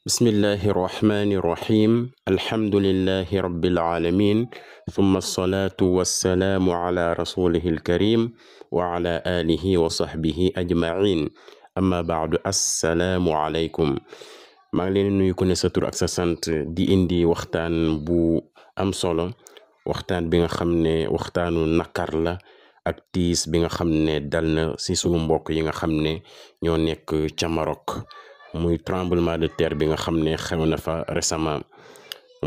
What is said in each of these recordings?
بسم الله الرحمن الرحيم الحمد لله رب العالمين ثم الصلاة والسلام على رسوله الكريم وعلى آله وصحبه أجمعين أما بعد السلام عليكم maa ngi leen nuyu ku ne sa tur ak sa sant di indi waxtaan bu am solo waxtaan bi nga xam ne waxtaanu nakar la ak tiis bi nga xam ne dal na si sunu mbokk yi nga xam ne ñoo nekk ca Maroc muy tremblement de terre bi nga xam ne xew na fa récemment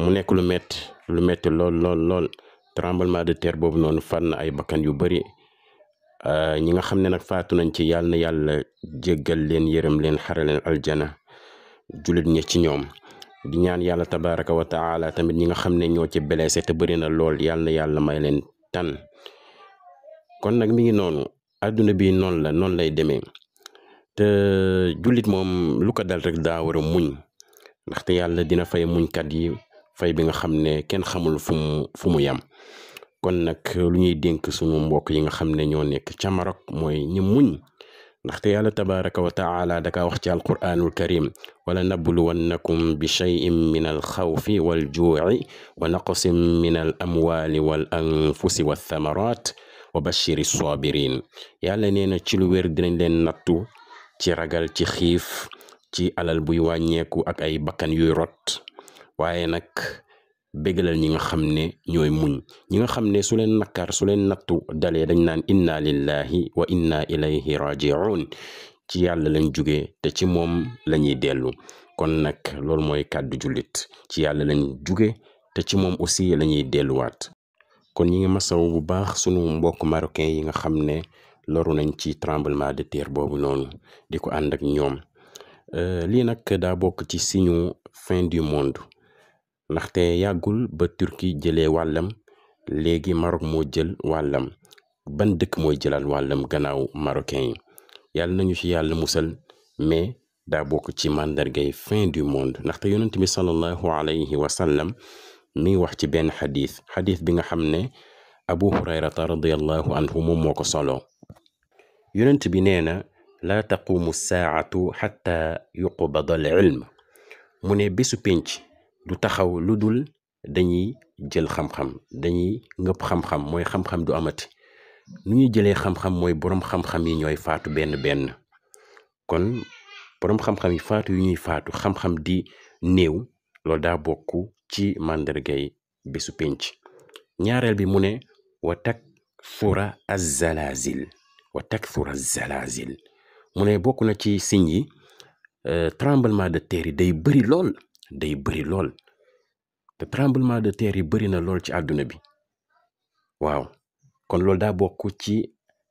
mu nekk lu metti lool tremblement de terre boobu noonu faat na ay bakkan yu bari ñi nga xam ne nag faatu nañ ci yàlla na yàlla jéggal leen yërëm leen xare leen aljana julit ñi ci ñoom di ñaan yàlla tabaraka wa taala tamit ñi nga xam ne ñoo ci blessé te bëri na lool yàlla na yàlla may leen tan kon nag mi ngi noonu àdduna bi noonu lay demee te jullit moom lu ko dal rek daa war a muñ ndaxte yàlla dina fay muñkat yi fay bi nga xam ne kenn xamul fu mu yam kon nag lu ñuy dénk suñu mbokk yi nga xam ne ñoo nekk ca Maroc mooy ñu muñ ndaxte yàlla tabaraka wa taala daka wax ci alquranul karim wala nabluwannakum bi shay'in min al xawfi wal juu'i wa naqsin min al amwali wal anfusi wa thamarat wa bashiri sabirin yàlla nee na ci lu wér dinañ leen nattu ci ragal ci xiif ci alal buy wàññeeku ak ay bakkan yuy rot waaye nag bégalal ñi nga xam ne ñooy muñ ñi nga xam ne su leen nattu dalee dañ naan inna lillahi wa inna ilayhi raji'un ci yàlla lañ jóge te ci moom lañuy dellu kon nag loolu mooy kàddu jullit ci yàlla lañ jóge te ci moom aussi lañuy delluwaat kon ñi ngi masaw bu baax sunu mbokk marocain yi nga xam ne loru nañ ci tremblement de terre boobu noonu di ko ànd ak ñoom lii nag daa bokk ci signe fin du monde ndaxte yàggul ba Turquie jëlee wàllam léegi Maroc moo jël wàllam ban dëkk mooy jëlaat wàllam gannaaw marocain yi yàlla nañu ci yàlla musal mais daa bokk ci màndargay fin du monde ndaxte yonent bi sallallahu alayhi wa sallam mi wax ci benn xadis bi nga xam ne Abu Hurayrata radiyallahu anhu moom moo ko solo yonent bi nee na laa taqumu saacatu xatta yuqbada al ilm mu ne bésu pénc du taxaw lu dul dañuy jël xam-xam dañuy ngëpp xam-xam mooy xam-xam du amati nu ñuy jëlee xam-xam mooy boroom xam-xam yi ñooy faatu benn kon boroom xam-xam yi faatu yu ñuy faatu xam-xam di néew loolu daa bokk ci màndargay bésu pénc ñaareel bi mu ne wa takthura az-zalazil mu ne bokk na ci signe yi tremblement de terre yi day bëri lool te tremblement de terre yi bëri na lool ci àdduna bi waaw kon loolu daa bokk ci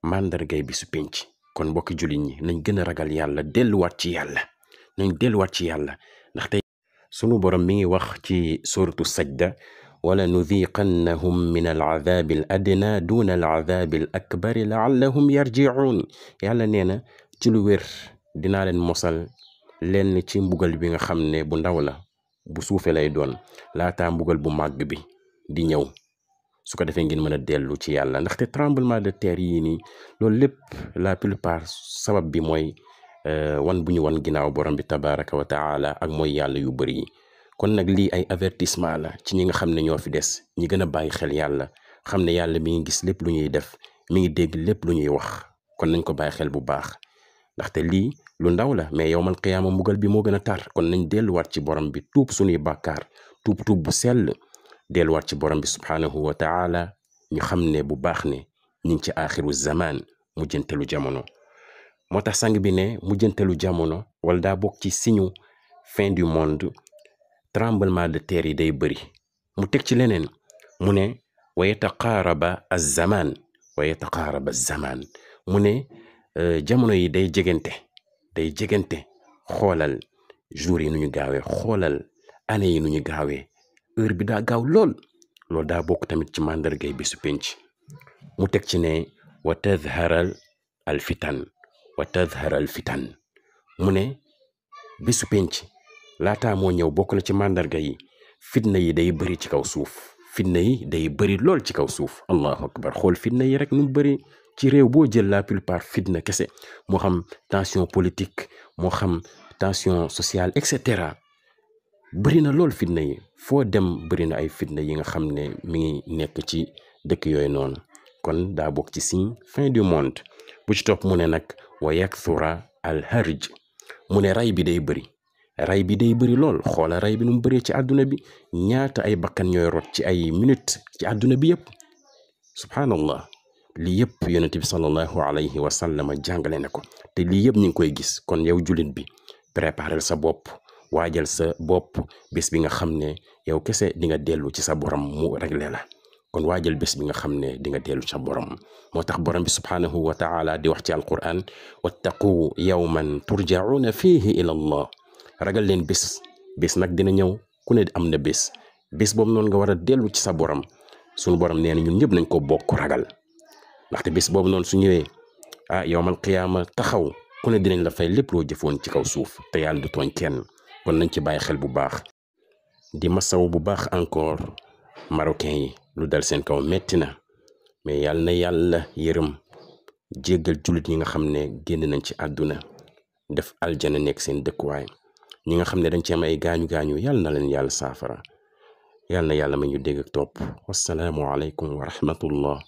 màndargay bi su penc kon mbokki jullit ñi nañ gën a ragal yàlla delluwaat ci yàlla ndaxte sunu borom mi ngi wax ci suratu sajda wala nudiqannahum min al aadabi al adna duna al aadabi al akbari laallahum yarji'un yàlla nee na ci lu wér dinaa leen mosal lenn ci mbugal bi nga xam ne bu ndaw la bu suufe lay doon laataa mbugal bu màgg bi di ñëw su ko defee ngeen mën a dellu ci yàlla ndaxte tremblement de terre yii nii loolu lépp la plupart sabab bi mooy wan bu ñu wan ginnaaw borom bi tabaraka wa taala ak mooy yàlla yu bëri yi kon nag lii ay avertissement la ci ñi nga xam ne ñoo fi des ñi gën a bàyyi xel yàlla xam ne yàlla mi ngi gis lépp lu ñuy def mi ngi dégg lépp lu ñuy wax kon nañ ko bàyyi xel bu baax ndaxte lii lu ndaw la mais yowmal qiyaama mbugal bi moo gën a tar kon nañ delluwaat ci borom bi tuub suñuy bàkkaar tuub bu sell delluwaat ci borom bi subhaanahu wa taala ñu xam ne bu baax ne ñu ngi ci aaxiru zaman mujjantelu jamono moo tax sang bi ne mujjantelu jamono wala daa bokk ci signe fin du monde tremblement de terre yi day bëri mu teg ci leneen mu ne wa yataqaaraba az-zaman mu ne jamono yi day jegante xoolal jours yi nu ñu gaawee xoolal année yi nu ñu gaawee heure bi daa gaaw loolu daa bokk tamit ci màndargay bésu penc mu teg ci ne wa tadhara al fitan mu ne bésu penc laataa moo ñëw bokk na ci màndarga yi fitna yi day bëri ci kaw suuf lool ci kaw suuf allahu akbar xool fitna yi rek nu mu bëri ci réew boo jël la plupart fitna kese moo xam tension politique moo xam tension sociale etc bëri na lool fitna yi foo dem bëri na ay fitna yi nga xam ne mi ngi nekk ci dëkk yooyu noonu kon daa bokk ci signe fin du monde. bu ci topp mu ne nag wa yakthura al harj mu ne ray bi day bëri lool xoola ray bi nu mu bëree ci àdduna bi ñaata ay bakkan ñooy rot ci ay minute ci àdduna bi yëpp subhaanallah lii yëpp yonent bi sallallahu alayhi wa sallam jàngale na ko te lii yëpp ñu ngi koy gis kon yow jullit bi préparel sa bopp waajal sa bopp bés bi nga xam ne yow kese di nga dellu ci sa borom mu réglé la kon waajal bés bi nga xam ne di nga dellu ci sa borom moo tax borom bi subhaanahu wa taala di wax ci alquran wattaqu yawman turjauna fihi ila allah ragal leen bés nag dina ñëw ku ne am na bés boobu noonu nga war a dellu ci sa borom sunu borom nee na ñun ñëpp nañ ko bokk ragal ndaxte bés boobu noonu su ñëwee yawmal qiyaama taxaw ku ne dinañ la fay lépp loo jëfoon ci kaw suuf te yàlla du tooñ kenn kon nañ ci bàyyi xel bu baax di masaw bu baax encore marocain yi lu dal seen kaw metti na mais yàlla na yàlla yërëm jéggal jullit ñi nga xam ne génn nañ ci àdduna def aljana nekk seen dëkkuwaay ñi nga xam ne dañ ci am ay gaañu yàlla na leen yàlla saafara yàlla na yàlla ma ñu dégg ak topp wassalaamu aleykum wa rahmatullah